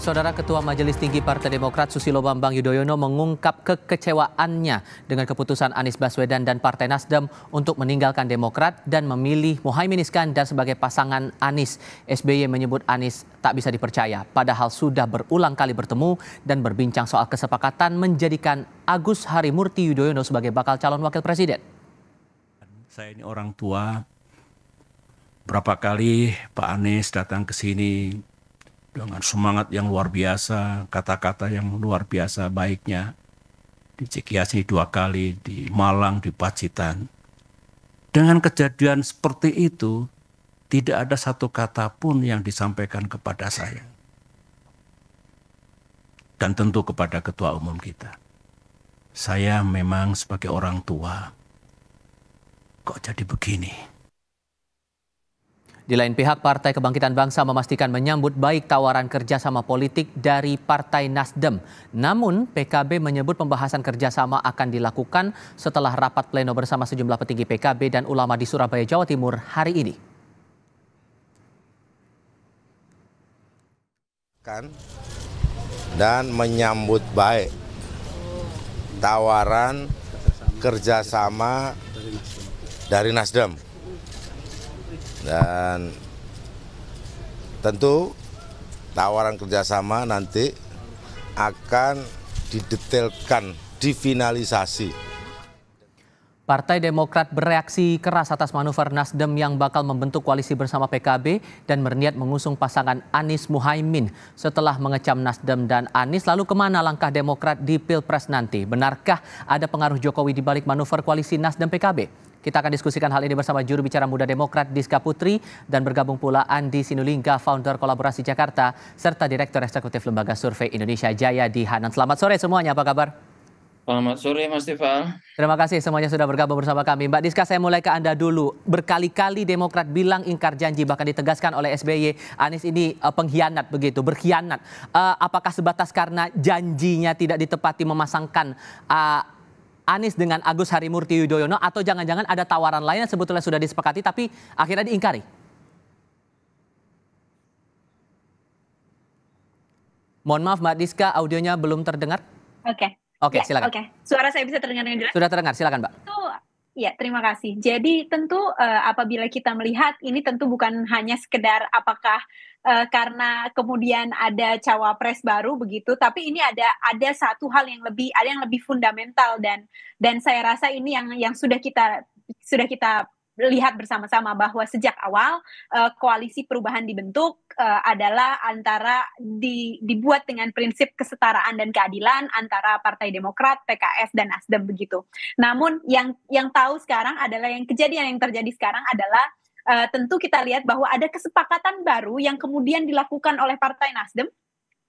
Saudara Ketua Majelis Tinggi Partai Demokrat Susilo Bambang Yudhoyono mengungkap kekecewaannya dengan keputusan Anies Baswedan dan Partai Nasdem untuk meninggalkan Demokrat dan memilih Muhaimin Iskandar sebagai pasangan Anies. SBY menyebut Anies tak bisa dipercaya, padahal sudah berulang kali bertemu dan berbincang soal kesepakatan menjadikan Agus Harimurti Yudhoyono sebagai bakal calon wakil presiden. Saya ini orang tua, berapa kali Pak Anies datang ke sini dengan semangat yang luar biasa, kata-kata yang luar biasa baiknya. Di Cikiasi 2 kali, di Malang, di Pacitan. Dengan kejadian seperti itu, tidak ada satu kata pun yang disampaikan kepada saya. Dan tentu kepada Ketua Umum kita. Saya memang sebagai orang tua, kok jadi begini? Di lain pihak, Partai Kebangkitan Bangsa memastikan menyambut baik tawaran kerjasama politik dari Partai Nasdem. Namun, PKB menyebut pembahasan kerjasama akan dilakukan setelah rapat pleno bersama sejumlah petinggi PKB dan ulama di Surabaya, Jawa Timur hari ini. Dan menyambut baik tawaran kerjasama dari Nasdem. Dan tentu tawaran kerjasama nanti akan didetailkan, difinalisasi. Partai Demokrat bereaksi keras atas manuver Nasdem yang bakal membentuk koalisi bersama PKB dan berniat mengusung pasangan Anies Muhaimin. Setelah mengecam Nasdem dan Anies, lalu kemana langkah Demokrat di Pilpres nanti? Benarkah ada pengaruh Jokowi di balik manuver koalisi Nasdem PKB? Kita akan diskusikan hal ini bersama juru bicara muda Demokrat Diska Putri dan bergabung pula Andi Sinulinga, founder Kolaborasi Jakarta, serta Direktur Eksekutif Lembaga Survei Indonesia Jayadi Hanan. Selamat sore semuanya, apa kabar? Selamat sore Mas Tifal. Terima kasih semuanya sudah bergabung bersama kami. Mbak Diska, saya mulai ke Anda dulu. Berkali-kali Demokrat bilang ingkar janji, bahkan ditegaskan oleh SBY, Anies ini pengkhianat begitu, berkhianat. Apakah sebatas karena janjinya tidak ditepati memasangkan Anies dengan Agus Harimurti Yudhoyono, atau jangan-jangan ada tawaran lain yang sebetulnya sudah disepakati tapi akhirnya diingkari? Mohon maaf Mbak Diska, audionya belum terdengar. Oke, Ya, silakan. Suara saya bisa terdengar dengan jelas? Sudah terdengar, silakan Mbak. Ya, terima kasih. Jadi tentu apabila kita melihat ini tentu bukan hanya sekedar apakah karena kemudian ada cawapres baru begitu, tapi ini ada satu hal yang lebih fundamental dan saya rasa ini yang sudah kita lihat bersama-sama bahwa sejak awal koalisi perubahan dibentuk adalah antara dibuat dengan prinsip kesetaraan dan keadilan antara Partai Demokrat, PKS dan Nasdem begitu. Namun yang tahu sekarang adalah kejadian yang terjadi sekarang adalah tentu kita lihat bahwa ada kesepakatan baru yang kemudian dilakukan oleh Partai Nasdem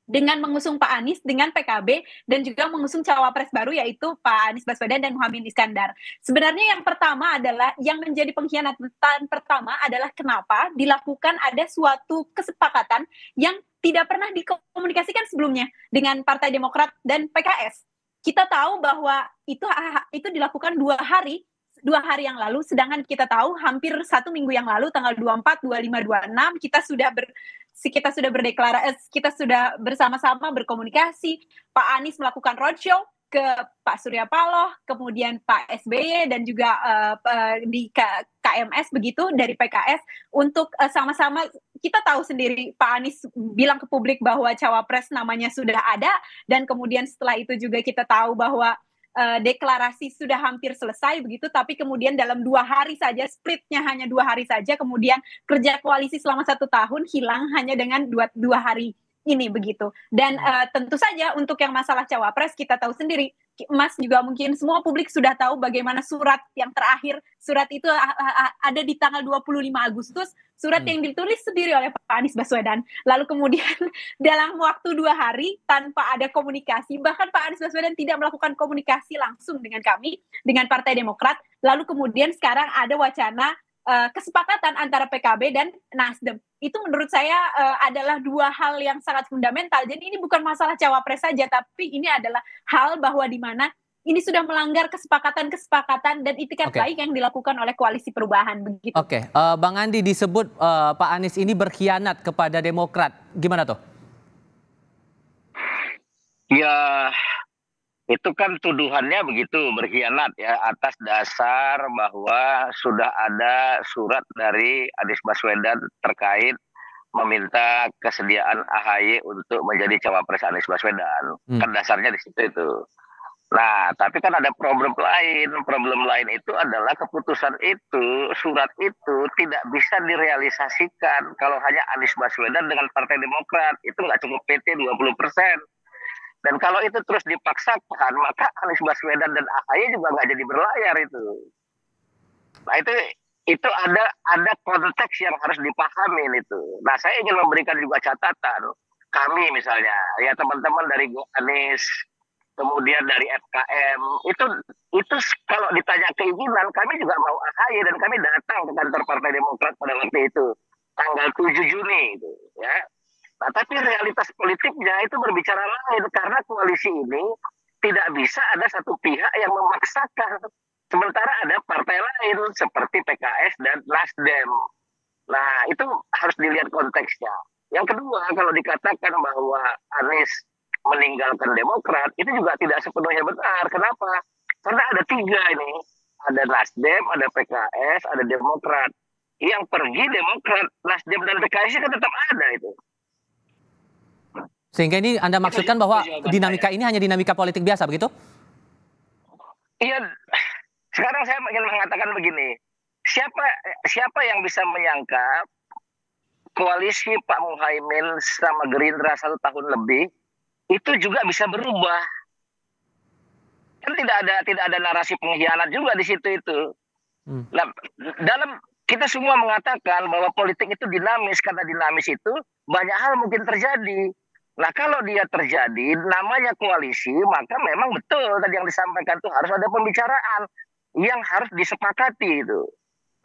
dengan mengusung Pak Anies dengan PKB dan juga mengusung cawapres baru yaitu Pak Anies Baswedan dan Muhaimin Iskandar. Sebenarnya yang pertama adalah yang menjadi pengkhianatan pertama adalah kenapa dilakukan ada suatu kesepakatan yang tidak pernah dikomunikasikan sebelumnya dengan Partai Demokrat dan PKS. Kita tahu bahwa itu dilakukan 2 hari yang lalu, sedangkan kita tahu hampir 1 minggu yang lalu tanggal 24, 25, 26 kita sudah bersama-sama berkomunikasi. Pak Anies melakukan roadshow ke Pak Surya Paloh, kemudian Pak SBY dan juga di KMS begitu dari PKS untuk sama-sama. Kita tahu sendiri Pak Anies bilang ke publik bahwa cawapres namanya sudah ada, dan kemudian setelah itu juga kita tahu bahwa deklarasi sudah hampir selesai begitu, tapi kemudian dalam 2 hari saja, splitnya hanya 2 hari saja, kemudian kerja koalisi selama 1 tahun hilang hanya dengan 2 hari ini begitu. Dan tentu saja untuk yang masalah cawapres kita tahu sendiri, Mas juga mungkin semua publik sudah tahu bagaimana surat yang terakhir, surat itu ada di tanggal 25 Agustus, surat yang ditulis sendiri oleh Pak Anies Baswedan. Lalu kemudian dalam waktu 2 hari tanpa ada komunikasi, bahkan Pak Anies Baswedan tidak melakukan komunikasi langsung dengan kami, dengan Partai Demokrat. Lalu kemudian sekarang ada wacana kesepakatan antara PKB dan Nasdem. Itu menurut saya adalah 2 hal yang sangat fundamental. Jadi ini bukan masalah cawapres saja, tapi ini adalah hal bahwa di mana ini sudah melanggar kesepakatan dan itikat baik yang dilakukan oleh koalisi perubahan begitu. Bang Andi, disebut Pak Anies ini berkhianat kepada Demokrat. Gimana tuh? Ya, itu kan tuduhannya begitu, berkhianat ya, atas dasar bahwa sudah ada surat dari Anies Baswedan terkait meminta kesediaan AHY untuk menjadi cawapres Anies Baswedan. Kan dasarnya di situ itu. Nah, tapi kan ada problem lain. Problem lain itu adalah keputusan itu, surat itu tidak bisa direalisasikan kalau hanya Anies Baswedan dengan Partai Demokrat. Itu nggak cukup PT 20%. Dan kalau itu terus dipaksakan, maka Anies Baswedan dan AHY juga nggak jadi berlayar itu. Nah, itu ada konteks yang harus dipahami itu. Nah, saya ingin memberikan juga catatan. Kami misalnya, ya teman-teman dari Anies, kemudian dari FKM, itu kalau ditanya keinginan, kami juga mau AHY dan kami datang ke kantor Partai Demokrat pada waktu itu, tanggal 7 Juni itu, ya. Nah, tapi realitas politiknya itu berbicara lain karena koalisi ini tidak bisa ada satu pihak yang memaksakan. Sementara ada partai lain seperti PKS dan Nasdem. Nah, itu harus dilihat konteksnya. Yang kedua, kalau dikatakan bahwa Anies meninggalkan Demokrat, itu juga tidak sepenuhnya benar. Kenapa? Karena ada 3 ini. Ada Nasdem, ada PKS, ada Demokrat. Yang pergi Demokrat, Nasdem, dan PKS kan tetap ada itu. Sehingga ini Anda maksudkan bahwa dinamika ini hanya dinamika politik biasa, begitu? Iya, sekarang saya ingin mengatakan begini. Siapa yang bisa menyangka koalisi Pak Muhaimin sama Gerindra 1 tahun lebih itu juga bisa berubah? Kan tidak ada narasi pengkhianat juga di situ itu. Nah, kita semua mengatakan bahwa politik itu dinamis, karena dinamis itu banyak hal mungkin terjadi. Nah, kalau dia terjadi, namanya koalisi, maka memang betul tadi yang disampaikan itu harus ada pembicaraan yang harus disepakati itu.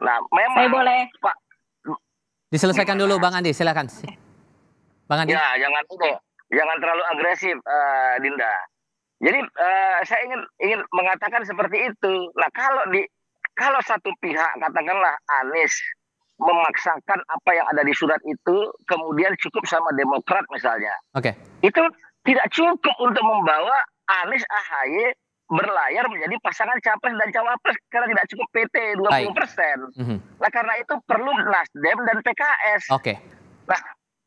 Nah, memang saya boleh Pak diselesaikan dulu, Bang Andi, silakan. Bang Andi. Ya, jangan terlalu agresif, Dinda. Jadi saya ingin mengatakan seperti itu. Nah, kalau satu pihak, katakanlah Anies, memaksakan apa yang ada di surat itu, kemudian cukup sama Demokrat misalnya. Oke. Itu tidak cukup untuk membawa Anies AHY berlayar menjadi pasangan capres dan cawapres karena tidak cukup PT 20%. Nah, karena itu perlu Nasdem dan PKS. Oke. Nah,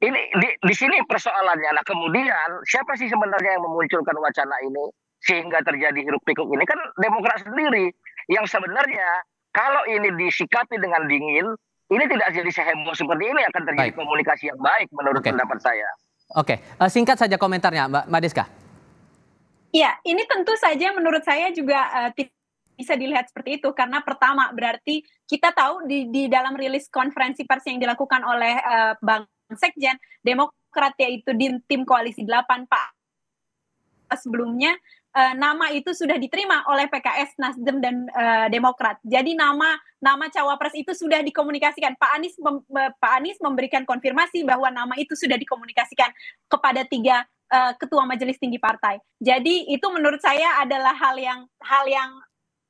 ini di sini persoalannya. Nah, kemudian siapa sih sebenarnya yang memunculkan wacana ini sehingga terjadi hiruk pikuk ini? Kan Demokrat sendiri yang sebenarnya kalau ini disikapi dengan dingin, ini tidak jadi seheboh seperti ini, akan terjadi komunikasi yang baik menurut pendapat saya. Oke, singkat saja komentarnya, Mbak Deska. Iya, ini tentu saja menurut saya juga bisa dilihat seperti itu, karena pertama berarti kita tahu di dalam rilis konferensi pers yang dilakukan oleh Bang Sekjen Demokrat, yaitu di tim koalisi 8 Pak sebelumnya, nama itu sudah diterima oleh PKS, Nasdem, dan Demokrat. Jadi nama cawapres itu sudah dikomunikasikan. Pak Anies memberikan konfirmasi bahwa nama itu sudah dikomunikasikan kepada 3 ketua majelis tinggi partai. Jadi itu menurut saya adalah hal yang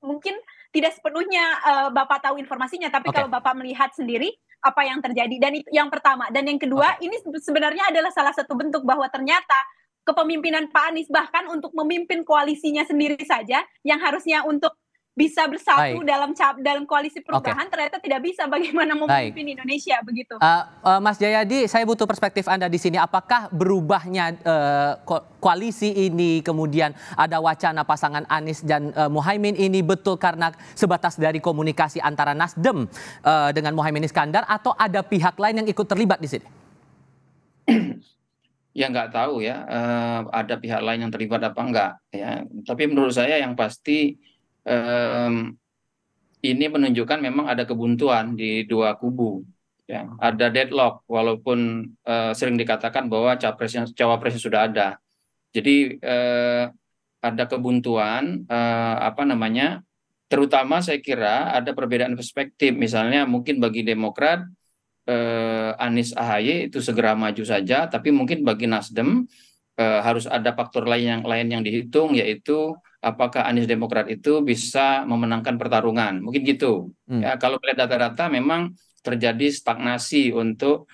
mungkin tidak sepenuhnya Bapak tahu informasinya, tapi kalau Bapak melihat sendiri apa yang terjadi, dan itu yang pertama. Dan yang kedua, ini sebenarnya adalah salah satu bentuk bahwa ternyata kepemimpinan Pak Anies bahkan untuk memimpin koalisinya sendiri saja yang harusnya untuk bisa bersatu dalam koalisi perubahan ternyata tidak bisa, bagaimana memimpin Indonesia begitu. Mas Jayadi, saya butuh perspektif Anda di sini. Apakah berubahnya koalisi ini, kemudian ada wacana pasangan Anies dan Muhaimin ini betul karena sebatas dari komunikasi antara Nasdem dengan Muhaimin Iskandar, atau ada pihak lain yang ikut terlibat di sini? Ya nggak tahu ya, ada pihak lain yang terlibat apa enggak ya. Tapi menurut saya yang pasti ini menunjukkan memang ada kebuntuan di 2 kubu. Ya. Ada deadlock, walaupun sering dikatakan bahwa cawapresnya sudah ada. Jadi ada kebuntuan, terutama saya kira ada perbedaan perspektif. Misalnya mungkin bagi Demokrat, Anies AHY itu segera maju saja, tapi mungkin bagi Nasdem harus ada faktor lain yang dihitung, yaitu apakah Anies Demokrat itu bisa memenangkan pertarungan, mungkin gitu. Ya, kalau melihat data-data memang terjadi stagnasi untuk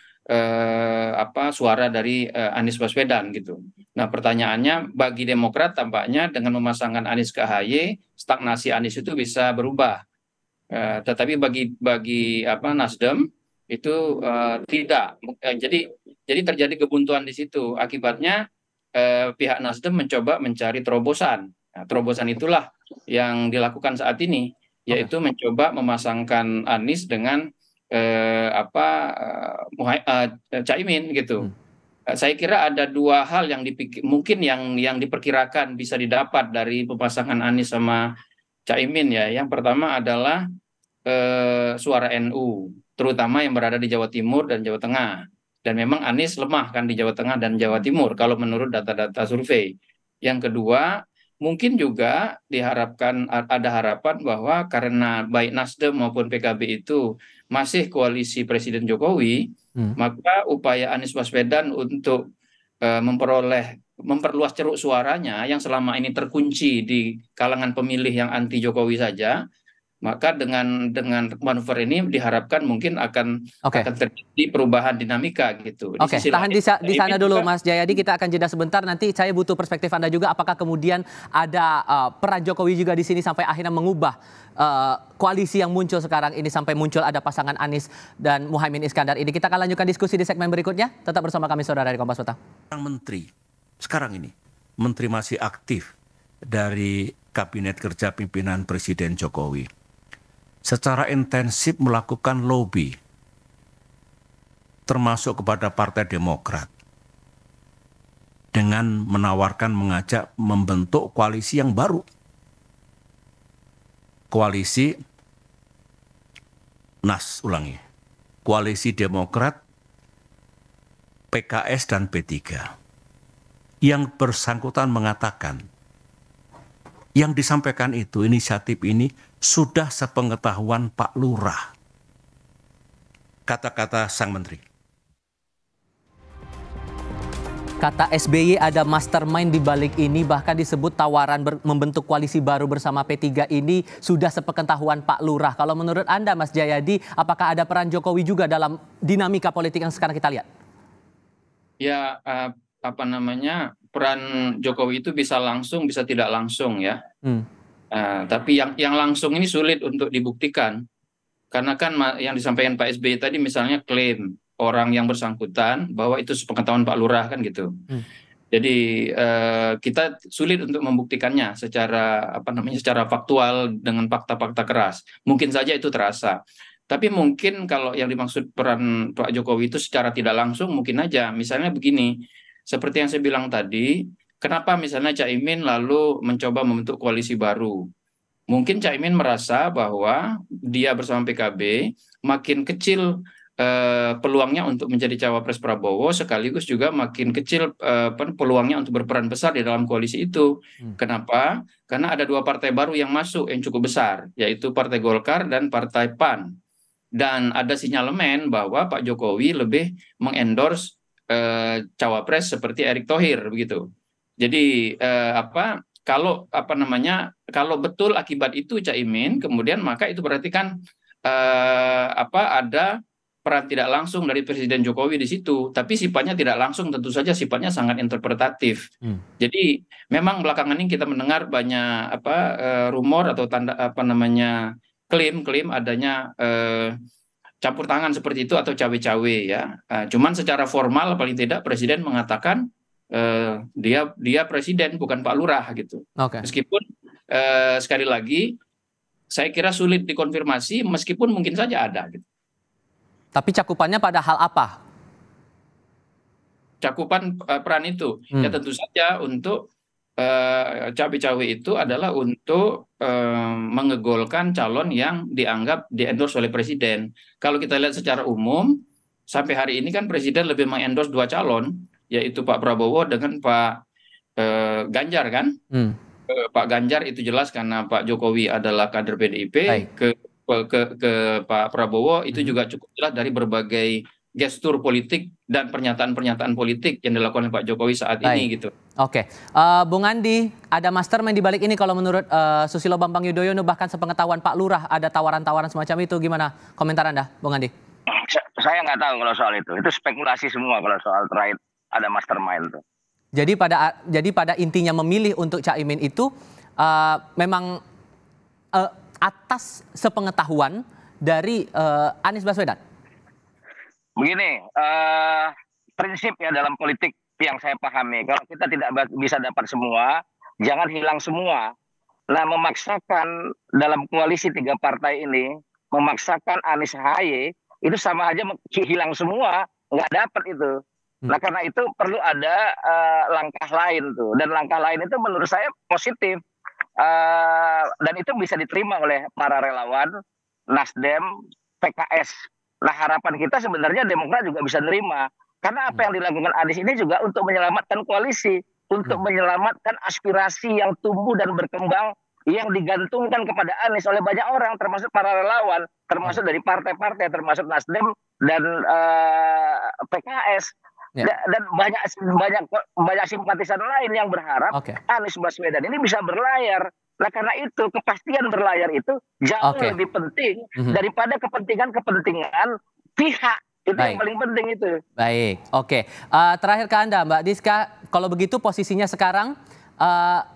suara dari Anies Baswedan gitu. Nah, pertanyaannya bagi Demokrat tampaknya dengan memasangkan Anies ke AHY, stagnasi Anies itu bisa berubah. Tetapi bagi Nasdem itu tidak. Jadi terjadi kebuntuan di situ. Akibatnya pihak Nasdem mencoba mencari terobosan. Nah, terobosan itulah yang dilakukan saat ini, yaitu mencoba memasangkan Anies dengan Caimin gitu. Saya kira ada dua hal yang mungkin yang diperkirakan bisa didapat dari pemasangan Anies sama Caimin ya. Yang pertama adalah suara NU, terutama yang berada di Jawa Timur dan Jawa Tengah. Dan memang Anies lemah kan di Jawa Tengah dan Jawa Timur kalau menurut data-data survei. Yang kedua, mungkin juga ada harapan bahwa karena baik Nasdem maupun PKB itu masih koalisi Presiden Jokowi, maka upaya Anies Baswedan untuk memperluas ceruk suaranya yang selama ini terkunci di kalangan pemilih yang anti Jokowi saja, maka dengan manuver ini diharapkan mungkin akan terjadi perubahan dinamika gitu. Oke, tahan di sana dulu Mas Jayadi, kita akan jeda sebentar. Nanti saya butuh perspektif Anda juga, apakah kemudian ada peran Jokowi juga di sini sampai akhirnya mengubah koalisi yang muncul sekarang ini sampai muncul ada pasangan Anies dan Muhaimin Iskandar ini. Kita akan lanjutkan diskusi di segmen berikutnya. Tetap bersama kami saudara di Kompas Petang. Menteri sekarang ini, menteri masih aktif dari Kabinet Kerja Pimpinan Presiden Jokowi, secara intensif melakukan lobby, termasuk kepada Partai Demokrat, dengan menawarkan, mengajak membentuk koalisi yang baru. Koalisi Koalisi Demokrat, PKS dan P3. Yang bersangkutan mengatakan, yang disampaikan itu, inisiatif ini sudah sepengetahuan Pak Lurah. Kata-kata sang menteri. Kata SBY ada mastermind di balik ini, bahkan disebut tawaran membentuk koalisi baru bersama P3 ini sudah sepengetahuan Pak Lurah. Kalau menurut Anda Mas Jayadi, apakah ada peran Jokowi juga dalam dinamika politik yang sekarang kita lihat? Ya, peran Jokowi itu bisa langsung, bisa tidak langsung ya. Tapi yang langsung ini sulit untuk dibuktikan. Karena kan yang disampaikan Pak SBY tadi misalnya klaim orang yang bersangkutan bahwa itu sepengetahuan Pak Lurah kan gitu. Jadi kita sulit untuk membuktikannya secara secara faktual dengan fakta-fakta keras. Mungkin saja itu terasa. Tapi mungkin kalau yang dimaksud peran Pak Jokowi itu secara tidak langsung mungkin aja. Misalnya begini, seperti yang saya bilang tadi, kenapa misalnya Caimin lalu mencoba membentuk koalisi baru? Mungkin Caimin merasa bahwa dia bersama PKB makin kecil peluangnya untuk menjadi cawapres Prabowo, sekaligus juga makin kecil peluangnya untuk berperan besar di dalam koalisi itu. Kenapa? Karena ada dua partai baru yang masuk yang cukup besar, yaitu Partai Golkar dan Partai PAN. Dan ada sinyalemen bahwa Pak Jokowi lebih mengendorse cawapres seperti Erick Thohir begitu. Jadi kalau betul akibat itu Caimin, kemudian maka itu berarti kan ada peran tidak langsung dari Presiden Jokowi di situ, tapi sifatnya tidak langsung, tentu saja sifatnya sangat interpretatif. Jadi memang belakangan ini kita mendengar banyak rumor atau klaim adanya campur tangan seperti itu atau cawe-cawe ya. Cuman secara formal paling tidak Presiden mengatakan dia presiden bukan Pak Lurah gitu. Meskipun sekali lagi saya kira sulit dikonfirmasi, meskipun mungkin saja ada gitu. Tapi cakupannya pada hal apa? Cakupan peran itu ya tentu saja untuk cawe-cawe itu adalah untuk mengegolkan calon yang dianggap di-endorse oleh Presiden. Kalau kita lihat secara umum sampai hari ini kan Presiden lebih mengendorse dua calon, yaitu Pak Prabowo dengan Pak Ganjar kan. Pak Ganjar itu jelas karena Pak Jokowi adalah kader PDIP. Ke Pak Prabowo itu juga cukup jelas dari berbagai gestur politik dan pernyataan-pernyataan politik yang dilakukan oleh Pak Jokowi saat ini gitu. Oke, Bung Andi, ada mastermind di balik ini kalau menurut Susilo Bambang Yudhoyono, bahkan sepengetahuan Pak Lurah ada tawaran-tawaran semacam itu. Gimana komentar Anda, Bung Andi? Saya nggak tahu kalau soal itu spekulasi semua kalau soal terkait ada mastermind itu. Jadi pada intinya memilih untuk Caimin itu memang atas sepengetahuan dari Anies Baswedan. Begini, prinsip ya dalam politik yang saya pahami, kalau kita tidak bisa dapat semua, jangan hilang semua. Nah, memaksakan dalam koalisi 3 partai ini, memaksakan Anies AHY, itu sama aja hilang semua, nggak dapat itu. Nah, karena itu perlu ada langkah lain tuh. Dan langkah lain itu menurut saya positif. Dan itu bisa diterima oleh para relawan, Nasdem, PKS. Nah, harapan kita sebenarnya Demokrat juga bisa nerima. Karena apa yang dilakukan Anies ini juga untuk menyelamatkan koalisi, untuk menyelamatkan aspirasi yang tumbuh dan berkembang yang digantungkan kepada Anies oleh banyak orang, termasuk para relawan, termasuk dari partai-partai, termasuk Nasdem dan PKS. Dan banyak simpatisan lain yang berharap Anies Baswedan ini bisa berlayar. Nah, karena itu kepastian berlayar itu jauh lebih penting daripada kepentingan pihak. Itu yang paling penting itu. Baik, oke. Terakhir ke Anda, Mbak Diska, kalau begitu posisinya sekarang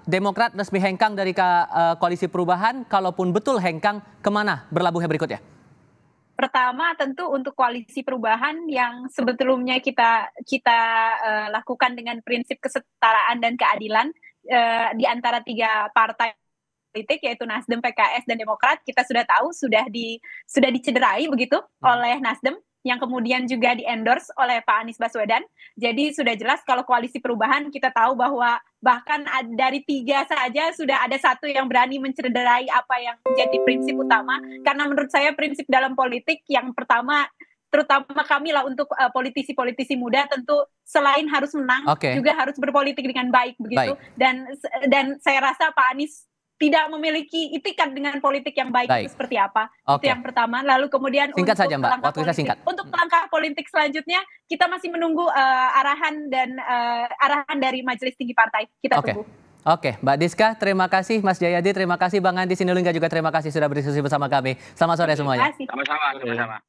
Demokrat resmi hengkang dari Koalisi Perubahan, kalaupun betul hengkang, kemana berlabuhnya berikutnya? Pertama tentu untuk Koalisi Perubahan yang sebetulnya kita lakukan dengan prinsip kesetaraan dan keadilan di antara 3 partai politik yaitu Nasdem, PKS dan Demokrat, kita sudah tahu sudah dicederai begitu oleh Nasdem yang kemudian juga di-endorse oleh Pak Anies Baswedan. Jadi sudah jelas kalau Koalisi Perubahan kita tahu bahwa bahkan dari 3 saja sudah ada 1 yang berani mencederai apa yang menjadi prinsip utama. Karena menurut saya prinsip dalam politik yang pertama, terutama kami lah untuk politisi-politisi muda, tentu selain harus menang juga harus berpolitik dengan baik begitu. Dan saya rasa Pak Anies tidak memiliki itikat dengan politik yang baik itu seperti apa. Itu yang pertama. Lalu kemudian singkat saja, Mbak. Waktu kita singkat. Untuk langkah politik selanjutnya kita masih menunggu arahan dari Majelis Tinggi Partai. Kita tunggu. Oke, Mbak Diska, terima kasih. Mas Jayadi, terima kasih. Bang Andi Sinulinga juga terima kasih sudah berdiskusi bersama kami. Selamat sore semuanya. Sama-sama.